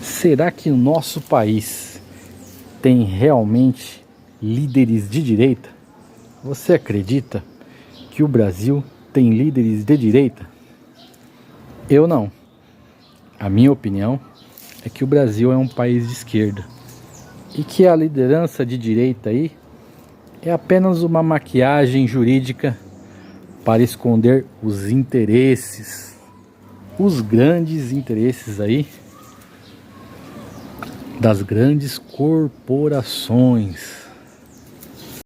Será que o nosso país tem realmente líderes de direita? Você acredita que o Brasil tem líderes de direita? Eu não. A minha opinião é que o Brasil é um país de esquerda e que a liderança de direita aí é apenas uma maquiagem jurídica para esconder os interesses, os grandes interesses aí das grandes corporações.